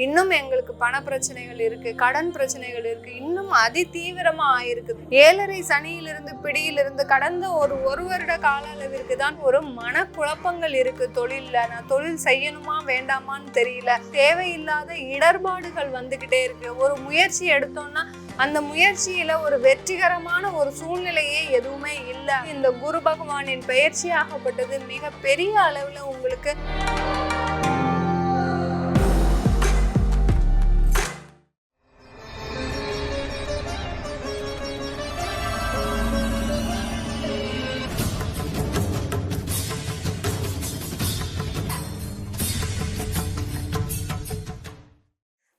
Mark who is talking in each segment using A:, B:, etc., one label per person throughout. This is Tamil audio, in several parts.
A: இன்னும் எங்களுக்கு பண பிரச்சனைகள் இருக்கு, கடன் பிரச்சனைகள் இருக்கு, இன்னும் அதி தீவிரமா ஆயிருக்குது. 7.5 சனியிலிருந்து பிடியிலிருந்து கடந்த ஒரு வருட கால அளவிற்கு தான் ஒரு மனக்குழப்பங்கள் இருக்கு. தொழில்ல நான் தொழில் செய்யணுமா வேண்டாமான்னு தெரியல, தேவையில்லாத இடர்பாடுகள் வந்துகிட்டே இருக்கு. ஒரு முயற்சி எடுத்தோம்னா அந்த முயற்சியில ஒரு வெற்றிகரமான ஒரு சூழ்நிலையே எதுவுமே இல்லை. இந்த குரு பகவானின் பெயர்ச்சியாகப்பட்டது மிக பெரிய அளவுல உங்களுக்கு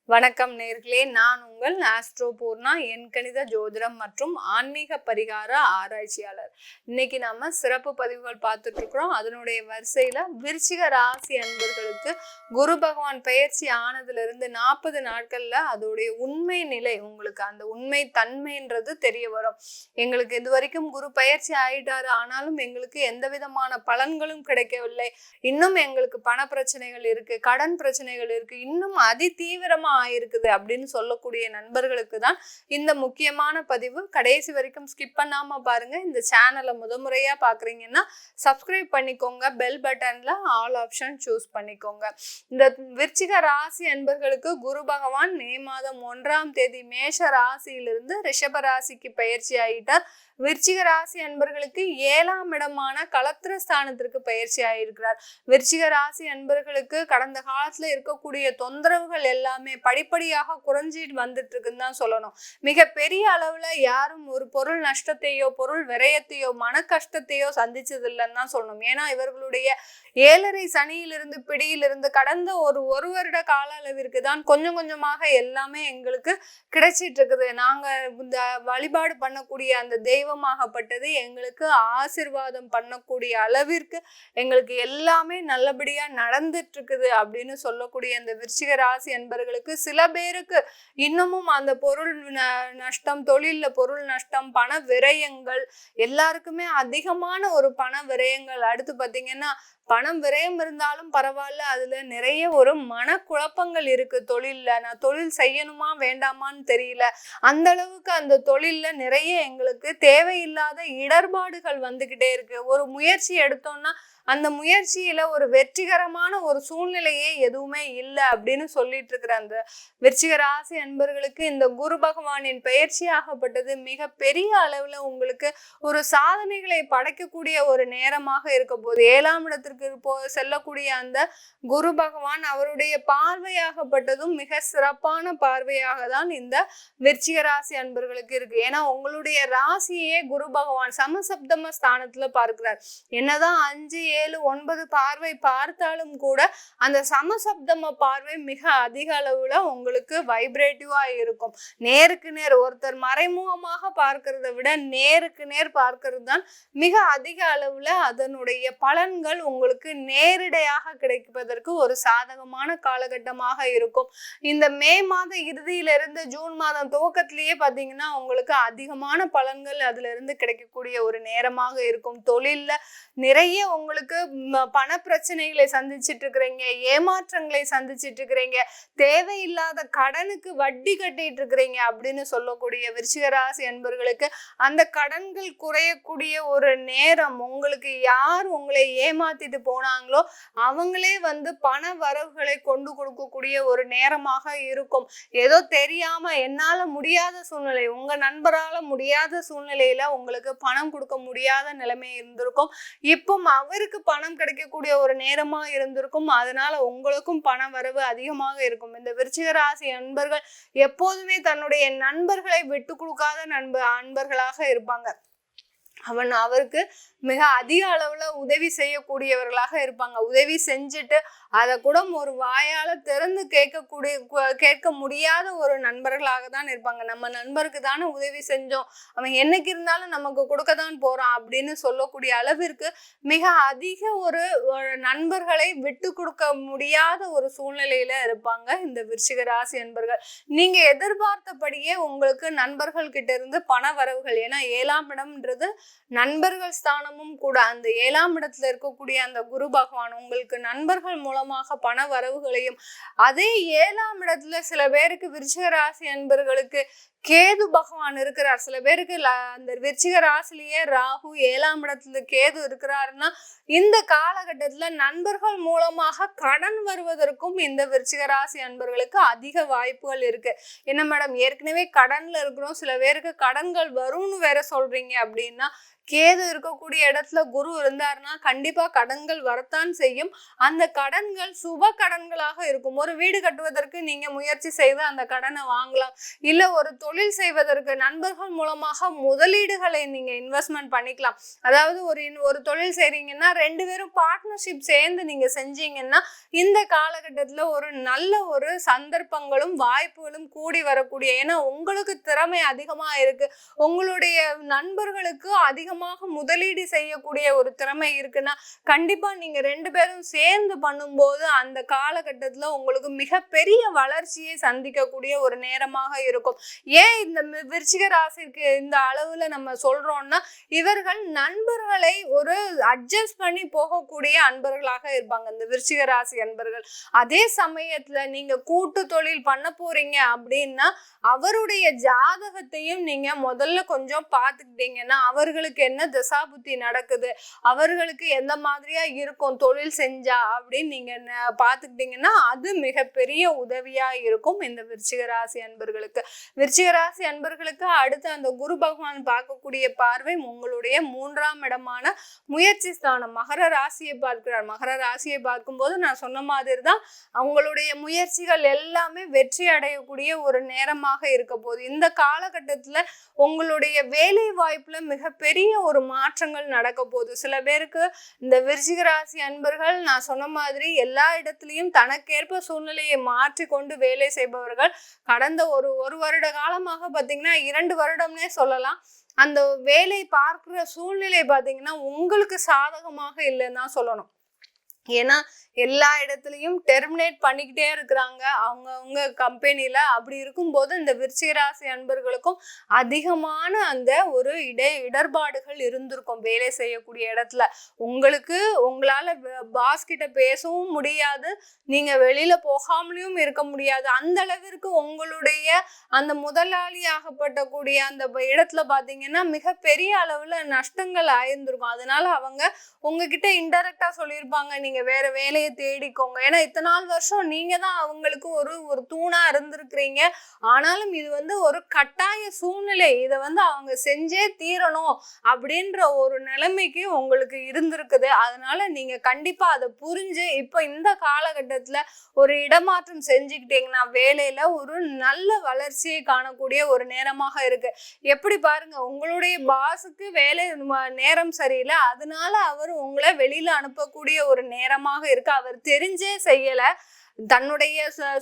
A: வணக்கம் நேர்களே, நான் உங்கள் ஆஸ்ட்ரோ பூர்ணா, எண்கணித ஜோதிடம் மற்றும் ஆன்மீக பரிகார ஆராய்ச்சியாளர். இன்னைக்கு நாம சிறப்பு பதிவுகள் பார்த்துட்டு இருக்கிறோம். அதனுடைய வரிசையில விருச்சிக ராசி அன்பர்களுக்கு குரு பகவான் பெயர்ச்சி ஆனதுல இருந்து 40 நாட்கள்ல அதோடைய உண்மை நிலை, உங்களுக்கு அந்த உண்மை தன்மைன்றது தெரிய வரும். எங்களுக்கு இது வரைக்கும் குரு பெயர்ச்சி ஆயிட்டாரு, ஆனாலும் எங்களுக்கு எந்த விதமான பலன்களும் கிடைக்கவில்லை, இன்னும் எங்களுக்கு பண பிரச்சனைகள் இருக்கு, கடன் பிரச்சனைகள் இருக்கு, இன்னும் அதி தீவிரமா ஆயிருக்குது அப்படின்னு சொல்லக்கூடிய நண்பர்களுக்கு தான் இந்த முக்கியமான பதிவு. கடைசி வரைக்கும் ஸ்கிப் பண்ணாம பாருங்க. இந்த சேனலை முறையா பாக்குறீங்கன்னா சப்ஸ்கிரைப் பண்ணிக்கோங்க, பெல் பட்டன்ல ஆல் ஆப்ஷன் சூஸ் பண்ணிக்கோங்க. இந்த விருச்சிக ராசி அன்பர்களுக்கு குரு பகவான் மே மாதம் 1ஆம் தேதி மேஷ ராசியிலிருந்து ரிஷப ராசிக்கு பயிற்சி ஆயிட்டார். விருச்சிக ராசி அன்பர்களுக்கு 7ஆம் இடமான களத்திரஸ்தானத்திற்கு பயிற்சி ஆயிருக்கிறார். விருச்சிக ராசி அன்பர்களுக்கு கடந்த காலத்துல இருக்கக்கூடிய தொந்தரவுகள் எல்லாமே படிப்படியாக குறைஞ்சிட்டு வந்துட்டு இருக்குன்னு தான் சொல்லணும். மிக பெரிய அளவுல யாரும் ஒரு பொருள் நஷ்டத்தையோ பொருள் விரயத்தையோ மன கஷ்டத்தையோ சந்திச்சது இல்லைன்னு தான் சொல்லணும். ஏன்னா இவர்களுடைய 7.5 சனியிலிருந்து பிடியிலிருந்து கடந்த ஒரு வருட கால அளவிற்கு தான் கொஞ்சம் கொஞ்சமாக எல்லாமே எங்களுக்கு கிடைச்சிட்டு இருக்குது. நாங்க இந்த வழிபாடு பண்ணக்கூடிய அந்த தெய்வமாகப்பட்டது எங்களுக்கு ஆசீர்வாதம் பண்ணக்கூடிய அளவிற்கு எங்களுக்கு எல்லாமே நல்லபடியா நடந்துட்டு இருக்குது அப்படின்னு சொல்லக்கூடிய அந்த விருச்சிக ராசி அன்பர்களுக்கு சில பேருக்கு இன்னமும் அந்த பொருள் நஷ்டம், தொழில்ல பொருள் நஷ்டம், பண விரயங்கள், எல்லாருக்குமே அதிகமான ஒரு பண விரயங்கள். அடுத்து பாத்தீங்கன்னா பணம் விரயம் இருந்தாலும் பரவாயில்ல, அதுல நிறைய ஒரு மனக்குழப்பங்கள் இருக்கு. தொழில்ல நான் தொழில் செய்யணுமா வேண்டாமான்னு தெரியல, அந்த அளவுக்கு அந்த தொழில்ல நிறைய எங்களுக்கு தேவையில்லாத இடர்பாடுகள் வந்துகிட்டே இருக்கு. ஒரு முயற்சி எடுத்தோம்னா அந்த முயற்சியில ஒரு வெற்றிகரமான ஒரு சூழ்நிலையே எதுவுமே இல்லை அப்படின்னு சொல்லிட்டு இருக்கிற அந்த விருச்சிக ராசி அன்பர்களுக்கு இந்த குரு பகவானின் பெயர்ச்சியாகப்பட்டது மிக பெரிய அளவுல உங்களுக்கு ஒரு சாதனைகளை படைக்கக்கூடிய ஒரு நேரமாக இருக்க போது. 7ஆம் இடத்திற்கு செல்லக்கூடிய அந்த குரு பகவான் அவருடைய பார்வையாகப்பட்டதும் மிக சிறப்பான பார்வையாக தான் இந்த விருச்சிக ராசி அன்பர்களுக்கு இருக்கு. ஏன்னா உங்களுடைய ராசியே குரு பகவான் சமசப்தம ஸ்தானத்துல பார்க்கிறார். என்னதான் 5, 7, 9 பார்வை பார்த்தாலும் கூட அந்த சமசப்தம பார்வை மிக அதிக அளவுல உங்களுக்கு வைப்ரேட்டிவா இருக்கும். நேருக்கு நேர் ஒருத்தர் மறைமுகமாக பார்க்கறத விட நேருக்கு நேர் பார்க்கிறது தான் மிக அதிக அளவுல அதனுடைய பலன்கள் உங்களுக்கு நேரடியாக கிடைப்பதற்கு ஒரு சாதகமான காலகட்டமாக இருக்கும். இந்த மே மாத இறுதியில இருந்து ஜூன் மாதம் துவக்கத்திலேயே பாத்தீங்கன்னா உங்களுக்கு அதிகமான பலன்கள் அதுல இருந்து கிடைக்கக்கூடிய ஒரு நேரமாக இருக்கும். தொழில்ல நிறைய உங்களுக்கு பண பிரச்சனைகளை சந்திச்சுட்டு இருக்கிறீங்க, ஏமாற்றங்களை சந்திச்சுட்டு இருக்கிறீங்க, தேவையில்லாத கடனுக்கு வட்டி கட்டிட்டு இருக்கிறீங்க அப்படின்னு சொல்லக்கூடிய விருச்சிக ராசி அன்பர்களுக்கு அந்த கடன்கள் குறையக்கூடிய ஒரு நேரம். உங்களுக்கு யார் உங்களை ஏமாத்திட்டு போனாங்களோ அவங்களே வந்து பண வரவுகளை கொண்டு கொடுக்கக்கூடிய ஒரு நேரமாக இருக்கும். ஏதோ தெரியாம என்னால முடியாத சூழ்நிலை, உங்க நண்பரால முடியாத சூழ்நிலையில உங்களுக்கு பணம் கொடுக்க முடியாத நிலைமை இருந்திருக்கும். இப்போ அவருக்கு பணம் கிடைக்கக்கூடிய ஒரு நேரமா இருந்திருக்கும். அதனால உங்களுக்கும் பண வரவு அதிகமாக இருக்கும். இந்த விருச்சிக ராசி அன்பர்கள் எப்போதுமே தன்னுடைய நண்பர்களை விட்டு கொடுக்காத அன்பர்களாக இருப்பாங்க. அவருக்கு மிக அதிக அளவுல உதவி செய்யக்கூடியவர்களாக இருப்பாங்க. உதவி செஞ்சுட்டு அதை கூட ஒரு வாயால திறந்து கேட்க முடியாத ஒரு நண்பர்களாக தான் இருப்பாங்க. நம்ம நண்பருக்கு தானே உதவி செஞ்சோம், அவன் என்னைக்கு இருந்தாலும் நமக்கு கொடுக்கத்தான் போறான் அப்படின்னு சொல்லக்கூடிய அளவிற்கு மிக அதிக ஒரு நண்பர்களை விட்டு கொடுக்க முடியாத ஒரு சூழ்நிலையில இருப்பாங்க இந்த விருச்சிக ராசி அன்பர்கள். நீங்க எதிர்பார்த்தபடியே உங்களுக்கு நண்பர்கள் கிட்ட இருந்து பண வரவுகள், ஏன்னா 7ஆம் இடம்ன்றது நண்பர்கள் ஸ்தானமும் கூட. அந்த 7ஆம் இடத்துல இருக்கக்கூடிய அந்த குரு பகவான் உங்களுக்கு நண்பர்கள் மூலமாக பண வரவுகளையும், அதே 7ஆம் இடத்துல சில பேருக்கு விருச்சிக ராசி அன்பர்களுக்கு கேது பகவான் இருக்கிறார். சில பேருக்கு அந்த விருச்சிக ராசிலேயே ராகு 7ஆம் இடத்துல கேது இருக்கிறாருன்னா இந்த காலகட்டத்துல நண்பர்கள் மூலமாக கடன் வருவதற்கும் இந்த விருச்சிக ராசி அன்பர்களுக்கு அதிக வாய்ப்புகள் இருக்கு. என்ன மேடம் ஏற்கனவே கடன்ல இருக்கிறோம், சில பேருக்கு கடன்கள் வரும்னு வேற சொல்றீங்க அப்படின்னா, கேது இருக்கக்கூடிய இடத்துல குரு இருந்தாருன்னா கண்டிப்பா கடன்கள் வரத்தான் செய்யும். அந்த கடன்கள் சுப கடன்களாக இருக்கும். ஒரு வீடு கட்டுவதற்கு நீங்க முயற்சி செய்து அந்த கடனை வாங்கலாம். இல்ல ஒரு தொழில் செய்வதற்கு நண்பர்கள் மூலமாக முதலீடுகளை நீங்க இன்வெஸ்ட்மெண்ட் பண்ணிக்கலாம். அதாவது ஒரு தொழில் செய்றீங்கன்னா 2 பேரும் பார்ட்னர்ஷிப் சேர்ந்து நீங்க செஞ்சீங்கன்னா இந்த காலகட்டத்துல ஒரு நல்ல ஒரு சந்தர்ப்பங்களும் வாய்ப்புகளும் கூடி வரக்கூடிய, ஏன்னா உங்களுக்கு திறமை அதிகமா இருக்கு, உங்களுடைய நண்பர்களுக்கு அதிகமாக முதலீடு செய்யக்கூடிய ஒரு திறமை இருக்குன்னா கண்டிப்பா நீங்க 2 பேரும் சேர்ந்து பண்ணும்போது அந்த காலகட்டத்துல உங்களுக்கு மிகப்பெரிய வளர்ச்சியை சந்திக்கக்கூடிய ஒரு நேரமாக இருக்கும். ஏன் இந்த விருச்சிக ராசிக்கு இந்த அளவுல நம்ம சொல்றோம்னா, இவர்கள் நண்பர்களை ஒரு அட்ஜஸ்ட் பண்ணி போகக்கூடிய அன்பர்களாக இருப்பாங்க இந்த விருச்சிக ராசி அன்பர்கள். அதே சமயத்துல நீங்க கூட்டு தொழில் பண்ண போறீங்க அப்படின்னா அவருடைய ஜாதகத்தையும் நீங்க முதல்ல கொஞ்சம் பார்த்துக்கிட்டீங்கன்னா அவர்களுக்கு என்ன தசா புத்தி நடக்குது, அவர்களுக்கு எந்த மாதிரியா இருக்கும் தொழில் செஞ்சா அப்படின்னு நீங்க பார்த்துக்கிட்டீங்கன்னா அது மிகப்பெரிய உதவியா இருக்கும் இந்த விருச்சிக ராசி அன்பர்களுக்கு. விருச்சிக ராசி அன்பர்களுக்கு அடுத்து அந்த குரு பகவான் பார்க்கக்கூடிய பார்வை உங்களுடைய 3ஆம் இடமான முயற்சி ஸ்தானம் மகர ராசியை பார்க்கிறார். மகர ராசியை பார்க்கும்போது நான் சொன்ன மாதிரி தான் அவங்களுடைய முயற்சிகள் எல்லாமே வெற்றி அடையக்கூடிய ஒரு நேரமாக இருக்க போகுது. இந்த காலகட்டத்துல உங்களுடைய வேலை வாய்ப்புல மிகப்பெரிய ஒரு மாற்றங்கள் நடக்க போகுது. சில பேருக்கு இந்த விருச்சிக ராசி அன்பர்கள் நான் சொன்ன மாதிரி எல்லா இடத்துலயும் தனக்கேற்ப சூழ்நிலையை மாற்றி கொண்டு வேலை செய்பவர்கள். கடந்த ஒரு வருட காலமாக பாத்தீங்கன்னா 2 வருடம்னே சொல்லலாம், அந்த வேலை பார்க்கிற சூழ்நிலை பாத்தீங்கன்னா உங்களுக்கு சாதகமாக இல்லைன்னு தான் சொல்லணும். ஏன்னா எல்லா இடத்துலயும் டெர்மினேட் பண்ணிக்கிட்டே இருக்கிறாங்க அவங்க கம்பெனில. அப்படி இருக்கும்போது இந்த விருச்சிக ராசி அன்பர்களுக்கும் அதிகமான அந்த ஒரு இடர்பாடுகள் இருந்திருக்கும் வேலை செய்யக்கூடிய இடத்துல. உங்களால பாஸ் கிட்ட பேசவும் முடியாது, நீங்க வெளியில போகாமலையும் இருக்க முடியாது. அந்த அளவிற்கு உங்களுடைய அந்த முதலாளி ஆகப்பட்டக்கூடிய அந்த இடத்துல பாத்தீங்கன்னா மிகப்பெரிய அளவுல நஷ்டங்கள் ஆயிருந்திருக்கும். அதனால அவங்க உங்ககிட்ட இன்டைரக்டா சொல்லியிருப்பாங்க, நீங்க வேற வேலையை தேடிக்கோங்க. ஏன்னா இத்தனை நாள் வருஷம் நீங்க தான் அவங்களுக்கு ஒரு தூணா இருந்திருக்கிறீங்க. ஆனாலும் இது ஒரு கட்டாய சூழ்நிலை, இதை அவங்க செஞ்சே தீரணும் அப்படின்ற ஒரு நிலைமைக்கு உங்களுக்கு இருந்திருக்குது. அதனால நீங்க கண்டிப்பா அதை புரிஞ்சு இப்ப இந்த காலகட்டத்துல ஒரு இடமாற்றம் செஞ்சுக்கிட்டீங்கன்னா வேலையில ஒரு நல்ல வளர்ச்சியை காணக்கூடிய ஒரு நேரமாக இருக்கு. எப்படி பாருங்க, உங்களுடைய பாஸுக்கு வேலை நேரம் சரியில்லை, அதனால அவர் உங்களை வெளியில அனுப்பக்கூடிய ஒரு நேரமாக இருக்கு. அவர் தெரிஞ்சே செய்யல, தன்னுடைய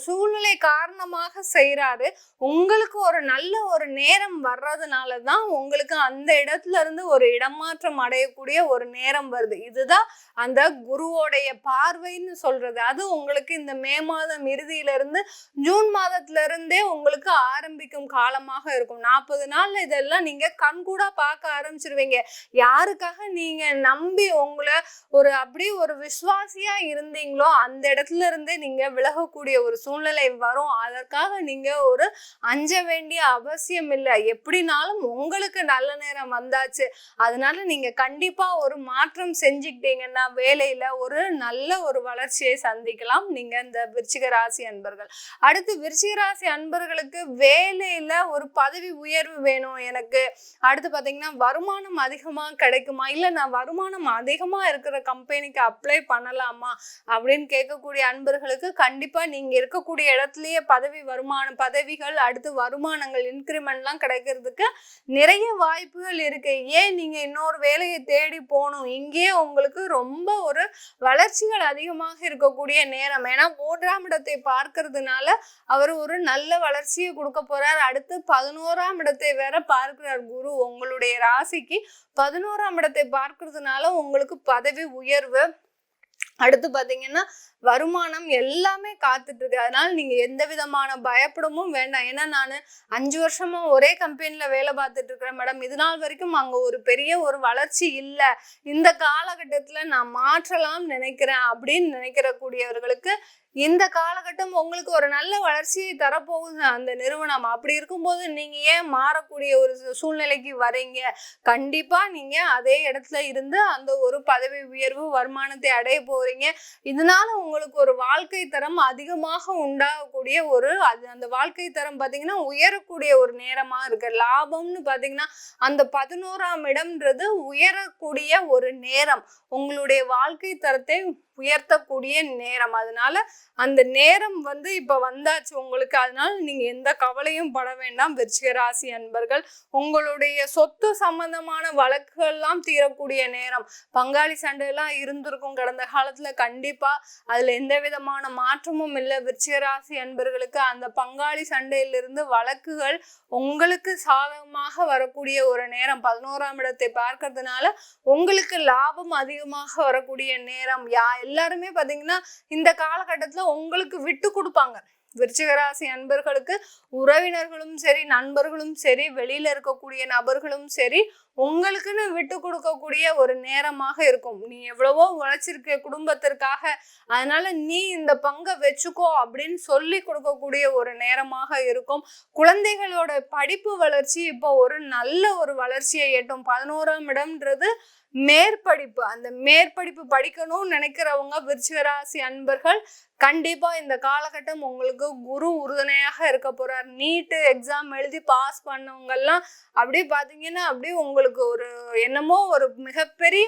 A: சூழ்நிலை காரணமாக செய்யறாரு. உங்களுக்கு ஒரு நல்ல ஒரு நேரம் வர்றதுனாலதான் உங்களுக்கு அந்த இடத்துல இருந்து ஒரு இடமாற்றம் அடையக்கூடிய ஒரு நேரம் வருது. இதுதான் அந்த குருவோடைய பார்வைன்னு சொல்றது. அது உங்களுக்கு இந்த மே மாதம் இறுதியில இருந்து ஜூன் மாதத்துல இருந்தே உங்களுக்கு ஆரம்பிக்கும் காலமாக இருக்கும். 40 நாள்ல இதெல்லாம் நீங்க கண்கூடா பார்க்க ஆரம்பிச்சிருவீங்க. யாருக்காக நீங்க நம்பி உங்களை அப்படி ஒரு விசுவாசியா இருந்தீங்களோ அந்த இடத்துல இருந்தே நீங்க விலகக்கூடிய ஒரு சூழ்நிலை வரும். அதற்காக நீங்க ஒரு அஞ்ச வேண்டிய அவசியம் இல்லை. எப்படினாலும் உங்களுக்கு நல்ல நேரம் வந்தாச்சு. அதனால நீங்க கண்டிப்பா ஒரு மாற்றம் செஞ்சுக்கிட்டீங்கன்னா வேலையில ஒரு நல்ல ஒரு வளர்ச்சியை சந்திக்கலாம் நீங்க இந்த விருச்சிக ராசி அன்பர்கள். அடுத்து விருச்சிக ராசி அன்பர்களுக்கு வேலையில ஒரு பதவி உயர்வு வேணும் எனக்கு, அடுத்து பாத்தீங்கன்னா வருமானம் அதிகமா கிடைக்குமா, இல்ல நான் வருமானம் அதிகமா இருக்கிற கம்பெனிக்கு அப்ளை பண்ணலாமா அப்படின்னு கேட்கக்கூடிய அன்பர்களுக்கு கண்டிப்பா நீங்க இருக்கக்கூடிய இடத்துலயே பதவிகள் அடுத்து வருமானங்கள் இன்கிரிமெண்ட்லாம் கிடைக்கிறதுக்கு நிறைய வாய்ப்புகள் இருக்கு. ஏன் நீங்க இன்னொரு வேலையை தேடி போகணும், இங்கேயே உங்களுக்கு ரொம்ப ஒரு வளர்ச்சிகள் அதிகமாக இருக்கக்கூடிய நேரம். ஏன்னா 3ஆம் இடத்தை பார்க்கறதுனால அவர் ஒரு நல்ல வளர்ச்சியை கொடுக்க போறார். அடுத்து 11ஆம் இடத்தை வேற பார்க்கிறார் குரு. உங்களுடைய ராசிக்கு 11ஆம் இடத்தை பார்க்கறதுனால உங்களுக்கு பதவி உயர்வு, அடுத்து பாத்தீங்கன்னா வருமானம் எல்லாமே காத்துட்டு இருக்கு. அதனால நீங்க எந்த விதமான பயப்படவும் வேண்டாம். ஏன்னா நான் 5 வருஷமா ஒரே கம்பெனில வேலை பார்த்துட்டு இருக்கிறேன் மேடம். இது நாள் வரைக்கும் அங்க ஒரு பெரிய ஒரு வளர்ச்சி இல்ல. இந்த காலகட்டத்துல நான் மாற்றலாம் நினைக்கிறேன் அப்படின்னு நினைக்கிற கூடியவர்களுக்கு இந்த காலகட்டம் உங்களுக்கு ஒரு நல்ல வளர்ச்சியை தரப்போகுது அந்த நிறுவனம். அப்படி இருக்கும்போது நீங்க ஏன் மாறக்கூடிய ஒரு சூழ்நிலைக்கு வரீங்க? கண்டிப்பா நீங்க அதே இடத்துல இருந்து அந்த ஒரு பதவி உயர்வு வருமானத்தை அடைய போறீங்க. இதனால உங்களுக்கு ஒரு வாழ்க்கை தரம் அதிகமாக உண்டாகக்கூடிய ஒரு அந்த வாழ்க்கை தரம் பாத்தீங்கன்னா உயரக்கூடிய ஒரு நேரமா இருக்கு. லாபம்னு பாத்தீங்கன்னா அந்த 11ஆம் இடம்ன்றது உயரக்கூடிய ஒரு நேரம், உங்களுடைய வாழ்க்கை தரத்தை உயர்த்தக்கூடிய நேரம். அதனால அந்த நேரம் இப்ப வந்தாச்சு உங்களுக்கு. அதனால நீங்க எந்த கவலையும் பட வேண்டாம் விருச்சிக ராசி அன்பர்கள். உங்களுடைய சொத்து சம்பந்தமான வழக்குகள் எல்லாம் தீரக்கூடிய நேரம். பங்காளி சண்டை எல்லாம் இருந்திருக்கும் கடந்த காலத்துல, கண்டிப்பா அதுல எந்த விதமான மாற்றமும் இல்லை விருச்சிக ராசி அன்பர்களுக்கு. அந்த பங்காளி சண்டையிலிருந்து வழக்குகள் உங்களுக்கு சாதகமாக வரக்கூடிய ஒரு நேரம். 11ஆம் இடத்தை பார்க்கறதுனால உங்களுக்கு லாபம் அதிகமாக வரக்கூடிய நேரம். எல்லாருமே பாத்தீங்கன்னா இந்த காலகட்டத்துல உங்களுக்கு விட்டு கொடுப்பாங்க. விருச்சிக ராசி அன்பர்களுக்கு உறவினர்களும் சரி, நண்பர்களும் சரி, வெளியில இருக்கக்கூடிய நபர்களும் சரி, உங்களுக்குன்னு விட்டு கொடுக்கக்கூடிய ஒரு நேரமாக இருக்கும். நீ எவ்வளவோ உழைச்சிருக்க குடும்பத்திற்காக, அதனால நீ இந்த பங்கை வச்சுக்கோ அப்படின்னு சொல்லி கொடுக்கக்கூடிய ஒரு நேரமாக இருக்கும். குழந்தைகளோட படிப்பு வளர்ச்சி இப்போ ஒரு நல்ல ஒரு வளர்ச்சியை எட்டும். 11ஆம் இடம்ன்றது மேற்படிப்பு. அந்த மேற்படிப்பு படிக்கணும்னு நினைக்கிறவங்க விருச்சிக ராசி அன்பர்கள் கண்டிப்பா இந்த காலகட்டம் உங்களுக்கு குரு உறுதுணையாக இருக்க போறார். நீட்டு எக்ஸாம் எழுதி பாஸ் பண்ணவங்க எல்லாம் அப்படியே பாத்தீங்கன்னா அப்படியே உங்களுக்கு ஒரு என்னமோ ஒரு மிகப்பெரிய